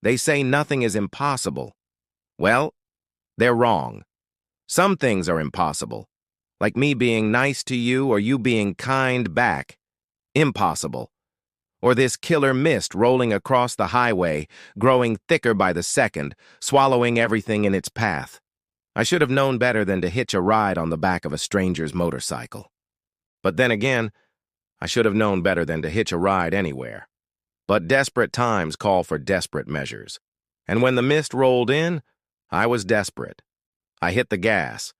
They say nothing is impossible. Well, they're wrong. Some things are impossible, like me being nice to you or you being kind back. Impossible. Or this killer mist rolling across the highway, growing thicker by the second, swallowing everything in its path. I should have known better than to hitch a ride on the back of a stranger's motorcycle. But then again, I should have known better than to hitch a ride anywhere. But desperate times call for desperate measures. And when the mist rolled in, I was desperate. I hit the gas.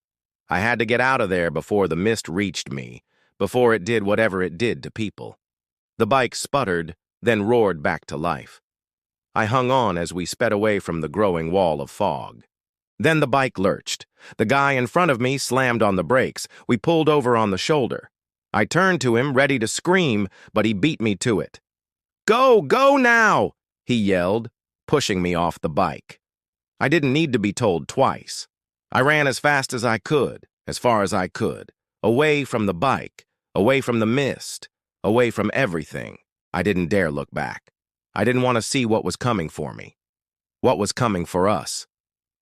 I had to get out of there before the mist reached me, before it did whatever it did to people. The bike sputtered, then roared back to life. I hung on as we sped away from the growing wall of fog. Then the bike lurched. The guy in front of me slammed on the brakes. We pulled over on the shoulder. I turned to him, ready to scream, but he beat me to it. "Go, go now!" he yelled, pushing me off the bike. I didn't need to be told twice. I ran as fast as I could, as far as I could, away from the bike, away from the mist, away from everything. I didn't dare look back. I didn't want to see what was coming for me, what was coming for us.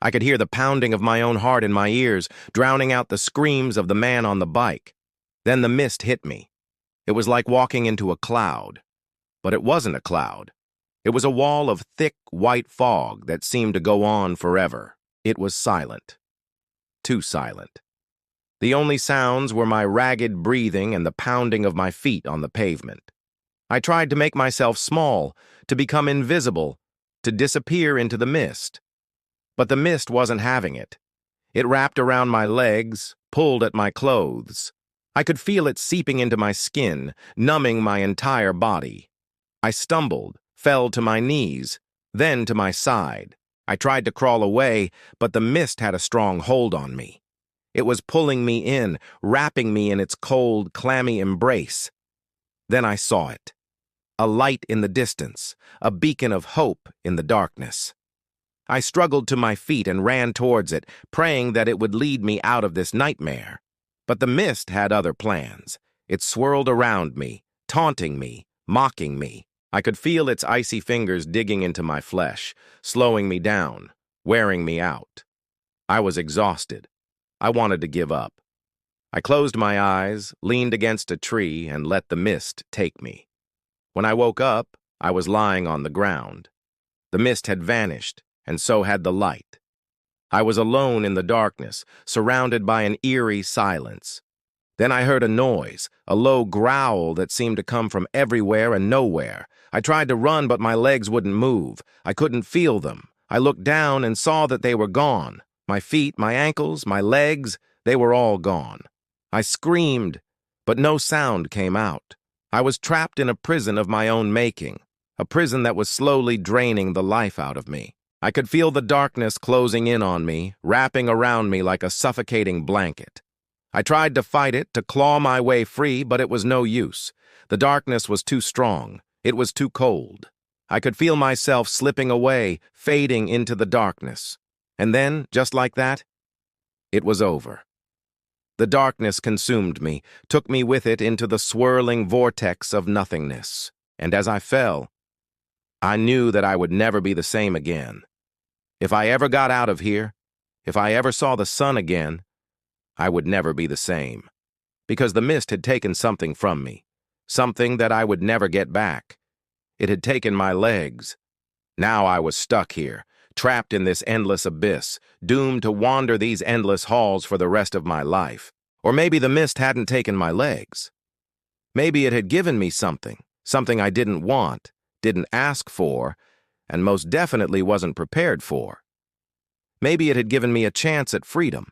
I could hear the pounding of my own heart in my ears, drowning out the screams of the man on the bike. Then the mist hit me. It was like walking into a cloud. But it wasn't a cloud. It was a wall of thick, white fog that seemed to go on forever. It was silent. Too silent. The only sounds were my ragged breathing and the pounding of my feet on the pavement. I tried to make myself small, to become invisible, to disappear into the mist. But the mist wasn't having it. It wrapped around my legs, pulled at my clothes. I could feel it seeping into my skin, numbing my entire body. I stumbled, fell to my knees, then to my side. I tried to crawl away, but the mist had a strong hold on me. It was pulling me in, wrapping me in its cold, clammy embrace. Then I saw it. A light in the distance, a beacon of hope in the darkness. I struggled to my feet and ran towards it, praying that it would lead me out of this nightmare. But the mist had other plans. It swirled around me, taunting me, mocking me. I could feel its icy fingers digging into my flesh, slowing me down, wearing me out. I was exhausted. I wanted to give up. I closed my eyes, leaned against a tree, and let the mist take me. When I woke up, I was lying on the ground. The mist had vanished, and so had the light. I was alone in the darkness, surrounded by an eerie silence. Then I heard a noise, a low growl that seemed to come from everywhere and nowhere. I tried to run, but my legs wouldn't move. I couldn't feel them. I looked down and saw that they were gone. My feet, my ankles, my legs, they were all gone. I screamed, but no sound came out. I was trapped in a prison of my own making, a prison that was slowly draining the life out of me. I could feel the darkness closing in on me, wrapping around me like a suffocating blanket. I tried to fight it, to claw my way free, but it was no use. The darkness was too strong. It was too cold. I could feel myself slipping away, fading into the darkness. And then, just like that, it was over. The darkness consumed me, took me with it into the swirling vortex of nothingness. And as I fell, I knew that I would never be the same again. If I ever got out of here, if I ever saw the sun again, I would never be the same. Because the mist had taken something from me, something that I would never get back. It had taken my legs. Now I was stuck here, trapped in this endless abyss, doomed to wander these endless halls for the rest of my life. Or maybe the mist hadn't taken my legs. Maybe it had given me something I didn't want, didn't ask for, and most definitely wasn't prepared for. Maybe it had given me a chance at freedom,